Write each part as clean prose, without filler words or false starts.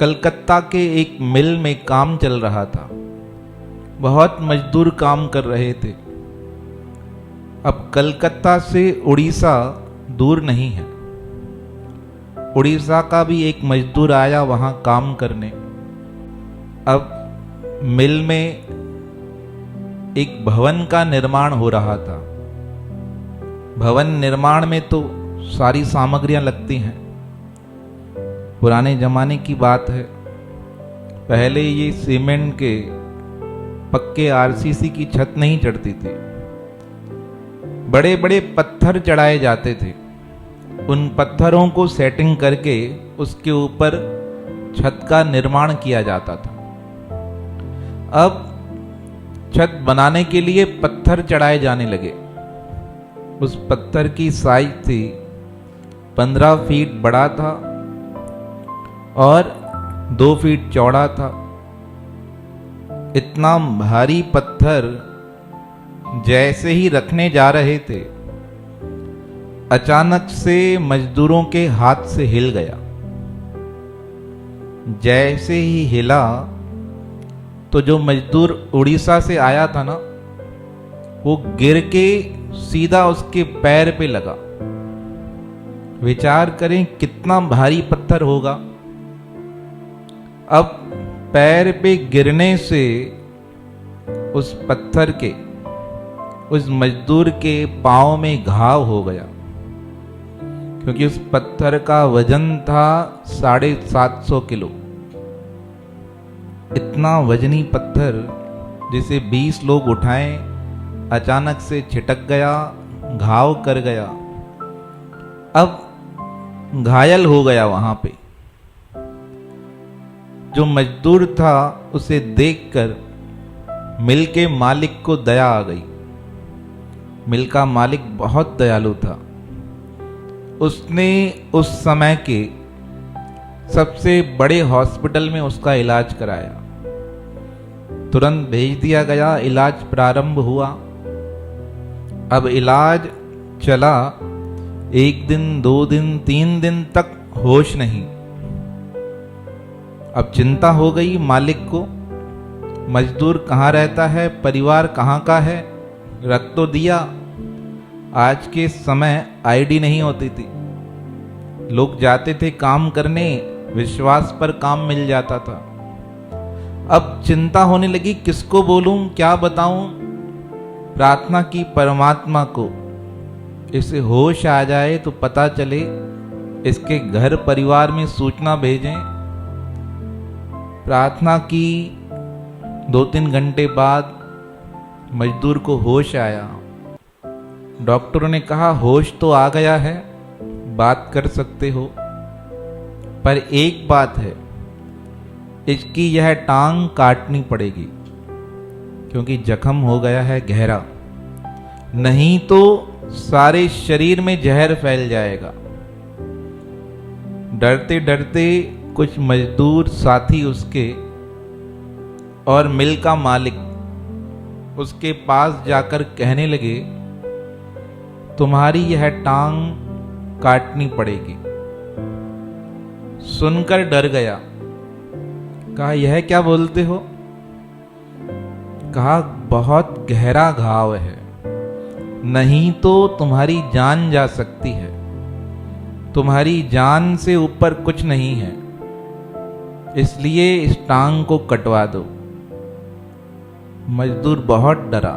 कलकत्ता के एक मिल में काम चल रहा था। बहुत मजदूर काम कर रहे थे। अब कलकत्ता से उड़ीसा दूर नहीं है। उड़ीसा का भी एक मजदूर आया वहाँ काम करने। अब मिल में एक भवन का निर्माण हो रहा था। भवन निर्माण में तो सारी सामग्रियां लगती हैं। पुराने जमाने की बात है। पहले ये सीमेंट के पक्के आरसीसी की छत नहीं चढ़ती थी। बड़े बड़े पत्थर चढ़ाए जाते थे। उन पत्थरों को सेटिंग करके उसके ऊपर छत का निर्माण किया जाता था। अब छत बनाने के लिए पत्थर चढ़ाए जाने लगे। उस पत्थर की साइज थी 15 फीट बड़ा था और 2 फीट चौड़ा था। इतना भारी पत्थर जैसे ही रखने जा रहे थे, अचानक से मजदूरों के हाथ से हिल गया। जैसे ही हिला तो जो मजदूर उड़ीसा से आया था ना, वो गिर के सीधा उसके पैर पे लगा। विचार करें कितना भारी पत्थर होगा। अब पैर पे गिरने से उस पत्थर के, उस मजदूर के पांव में घाव हो गया, क्योंकि उस पत्थर का वजन था 750 किलो। इतना वजनी पत्थर जिसे 20 लोग उठाएं, अचानक से छिटक गया, घाव कर गया। अब घायल हो गया वहां पे। जो मजदूर था उसे देखकर मिल के मालिक को दया आ गई। मिल का मालिक बहुत दयालु था। उसने उस समय के सबसे बड़े हॉस्पिटल में उसका इलाज कराया। तुरंत भेज दिया गया, इलाज प्रारंभ हुआ। अब इलाज चला। 1 दिन, 2 दिन, 3 दिन तक होश नहीं। अब चिंता हो गई मालिक को। मजदूर कहाँ रहता है, परिवार कहाँ का है, रख तो दिया। आज के समय आईडी नहीं होती थी। लोग जाते थे काम करने, विश्वास पर काम मिल जाता था। अब चिंता होने लगी, किसको बोलूं, क्या बताऊं। प्रार्थना की परमात्मा को, इसे होश आ जाए तो पता चले, इसके घर परिवार में सूचना भेजें। प्रार्थना की 2-3 घंटे बाद मजदूर को होश आया। डॉक्टरों ने कहा होश तो आ गया है, बात कर सकते हो, पर एक बात है, इसकी यह टांग काटनी पड़ेगी, क्योंकि जख्म हो गया है गहरा। नहीं तो सारे शरीर में जहर फैल जाएगा। डरते डरते कुछ मजदूर साथी उसके और मिल का मालिक उसके पास जाकर कहने लगे, तुम्हारी यह टांग काटनी पड़ेगी। सुनकर डर गया। कहा यह क्या बोलते हो? कहा बहुत गहरा घाव है, नहीं तो तुम्हारी जान जा सकती है। तुम्हारी जान से ऊपर कुछ नहीं है, इसलिए इस टांग को कटवा दो। मजदूर बहुत डरा।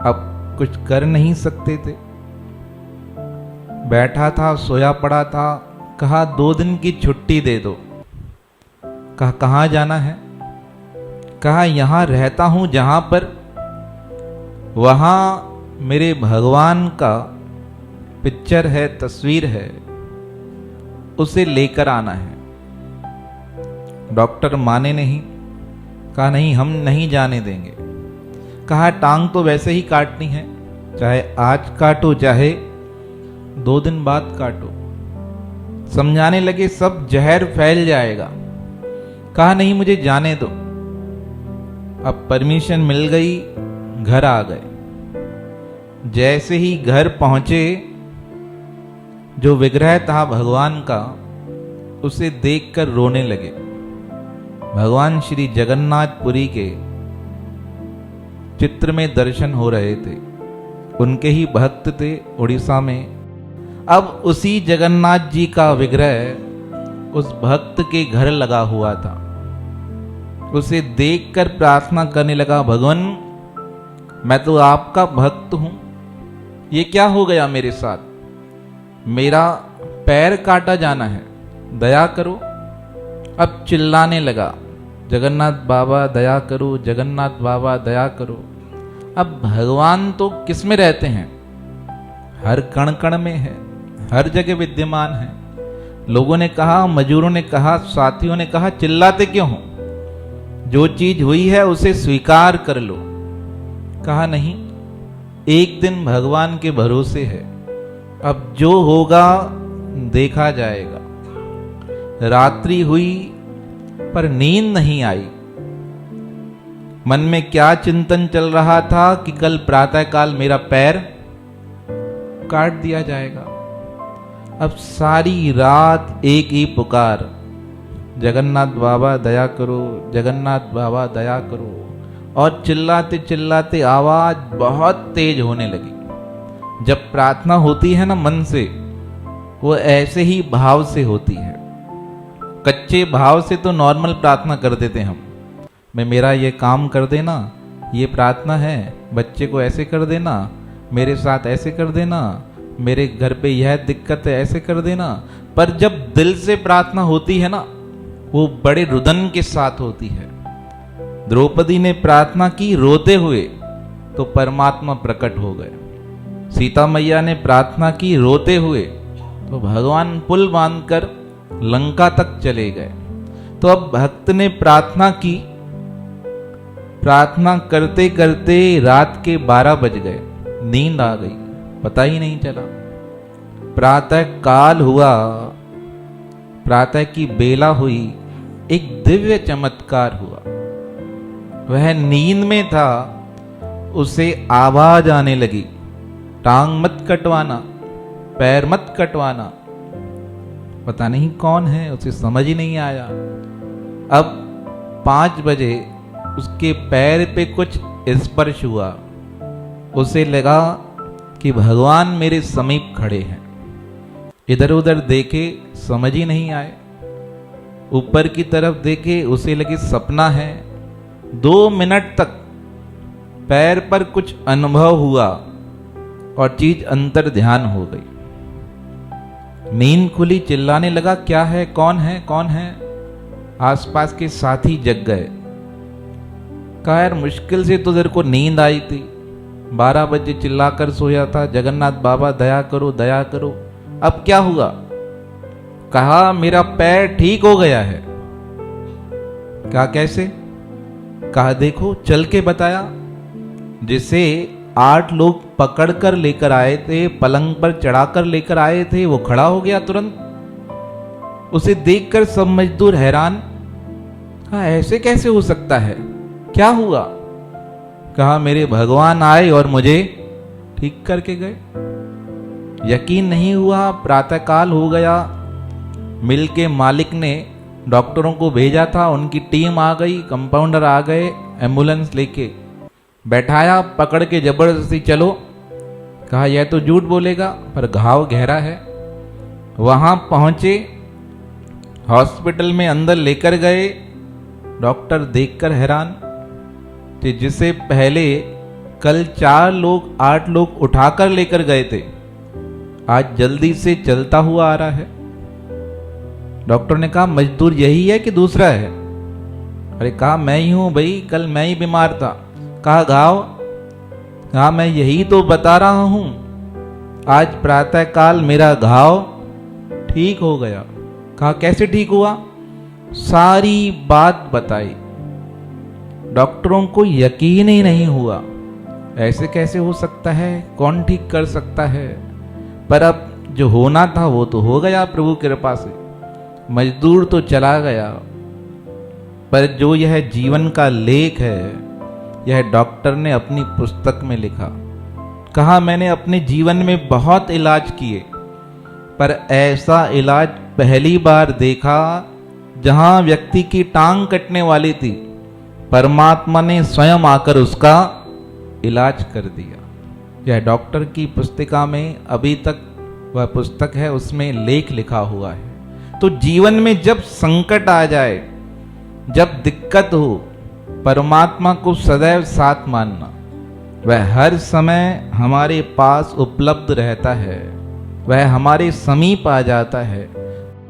अब कुछ कर नहीं सकते थे। बैठा था, सोया पड़ा था। कहा 2 दिन की छुट्टी दे दो। कहा कहाँ जाना है? कहा यहाँ रहता हूँ जहाँ पर, वहाँ मेरे भगवान का पिक्चर है, तस्वीर है, उसे लेकर आना है। डॉक्टर माने नहीं। कहा नहीं, हम नहीं जाने देंगे। कहा टांग तो वैसे ही काटनी है, चाहे आज काटो चाहे 2 दिन बाद काटो। समझाने लगे सब जहर फैल जाएगा। कहा नहीं, मुझे जाने दो। अब परमिशन मिल गई, घर आ गए। जैसे ही घर पहुंचे, जो विग्रह था भगवान का उसे देखकर रोने लगे। भगवान श्री जगन्नाथपुरी के चित्र में दर्शन हो रहे थे। उनके ही भक्त थे उड़ीसा में। अब उसी जगन्नाथ जी का विग्रह उस भक्त के घर लगा हुआ था। उसे देखकर प्रार्थना करने लगा, भगवान मैं तो आपका भक्त हूं, ये क्या हो गया मेरे साथ? मेरा पैर काटा जाना है, दया करो। अब चिल्लाने लगा, जगन्नाथ बाबा दया करो, जगन्नाथ बाबा दया करो। अब भगवान तो किस में रहते हैं? हर कण कण में है, हर जगह विद्यमान है। लोगों ने कहा, मजूरों ने कहा, साथियों ने कहा, चिल्लाते क्यों हो? जो चीज हुई है उसे स्वीकार कर लो। कहा नहीं, एक दिन भगवान के भरोसे है, अब जो होगा देखा जाएगा। रात्रि हुई पर नींद नहीं आई। मन में क्या चिंतन चल रहा था कि कल प्रातःकाल मेरा पैर काट दिया जाएगा। अब सारी रात एक ही पुकार, जगन्नाथ बाबा दया करो, जगन्नाथ बाबा दया करो। और चिल्लाते चिल्लाते आवाज बहुत तेज होने लगी। जब प्रार्थना होती है ना मन से, वो ऐसे ही भाव से होती है। कच्चे भाव से तो नॉर्मल प्रार्थना कर देते हम, मैं मेरा ये काम कर देना, ये प्रार्थना है, बच्चे को ऐसे कर देना, मेरे साथ ऐसे कर देना, मेरे घर पे यह दिक्कत है ऐसे कर देना। पर जब दिल से प्रार्थना होती है ना, वो बड़े रुदन के साथ होती है। द्रौपदी ने प्रार्थना की रोते हुए, तो परमात्मा प्रकट हो गए। सीता मैया ने प्रार्थना की रोते हुए, तो भगवान पुल बांधकर लंका तक चले गए। तो अब भक्त ने प्रार्थना की, प्रार्थना करते करते रात के 12 बज गए, नींद आ गई, पता ही नहीं चला। प्रातः काल हुआ, प्रातः की बेला हुई, एक दिव्य चमत्कार हुआ। वह नींद में था, उसे आवाज आने लगी, टांग मत कटवाना, पैर मत कटवाना। पता नहीं कौन है, उसे समझ ही नहीं आया। अब 5 बजे उसके पैर पे कुछ स्पर्श हुआ। उसे लगा कि भगवान मेरे समीप खड़े हैं। इधर उधर देखे, समझ ही नहीं आए। ऊपर की तरफ देखे, उसे लगे सपना है। 2 मिनट तक पैर पर कुछ अनुभव हुआ और चीज अंतर ध्यान हो गई। नींद खुली, चिल्लाने लगा, क्या है, कौन है, कौन है? आसपास के साथी जग गए। कहा यार मुश्किल से तो तेरे को नींद आई थी, 12 बजे चिल्लाकर सोया था, जगन्नाथ बाबा दया करो दया करो, अब क्या हुआ? कहा मेरा पैर ठीक हो गया है। कहा कैसे? कहा देखो, चल के बताया। जिसे 8 लोग पकड़कर लेकर आए थे, पलंग पर चढ़ाकर लेकर आए थे, वो खड़ा हो गया तुरंत। उसे देखकर सब मजदूर हैरान। कहा ऐसे कैसे हो सकता है, क्या हुआ? कहा मेरे भगवान आए और मुझे ठीक करके गए। यकीन नहीं हुआ, प्रातःकाल हो गया। मिल के मालिक ने डॉक्टरों को भेजा था, उनकी टीम आ गई, कंपाउंडर आ गए, एम्बुलेंस लेके बैठाया, पकड़ के जबरदस्ती चलो। कहा यह तो झूठ बोलेगा, पर घाव गहरा है। वहां पहुंचे, हॉस्पिटल में अंदर लेकर गए। डॉक्टर देखकर हैरान कि जिसे पहले कल 4 लोग 8 लोग उठाकर लेकर गए थे, आज जल्दी से चलता हुआ आ रहा है। डॉक्टर ने कहा मजदूर यही है कि दूसरा है? अरे कहा मैं ही हूं भाई, कल मैं ही बीमार था। कहा घाव? कहा मैं यही तो बता रहा हूं, आज प्रातःकाल मेरा घाव ठीक हो गया। कहा कैसे ठीक हुआ? सारी बात बताई। डॉक्टरों को यकीन ही नहीं हुआ, ऐसे कैसे हो सकता है, कौन ठीक कर सकता है? पर अब जो होना था वो तो हो गया प्रभु की कृपा से। मजदूर तो चला गया, पर जो यह जीवन का लेख है, यह डॉक्टर ने अपनी पुस्तक में लिखा। कहा मैंने अपने जीवन में बहुत इलाज किए, पर ऐसा इलाज पहली बार देखा, जहां व्यक्ति की टांग कटने वाली थी, परमात्मा ने स्वयं आकर उसका इलाज कर दिया। यह डॉक्टर की पुस्तिका में अभी तक वह पुस्तक है, उसमें लेख लिखा हुआ है। तो जीवन में जब संकट आ जाए, जब दिक्कत हो, परमात्मा को सदैव साथ मानना। वह हर समय हमारे पास उपलब्ध रहता है, वह हमारे समीप आ जाता है।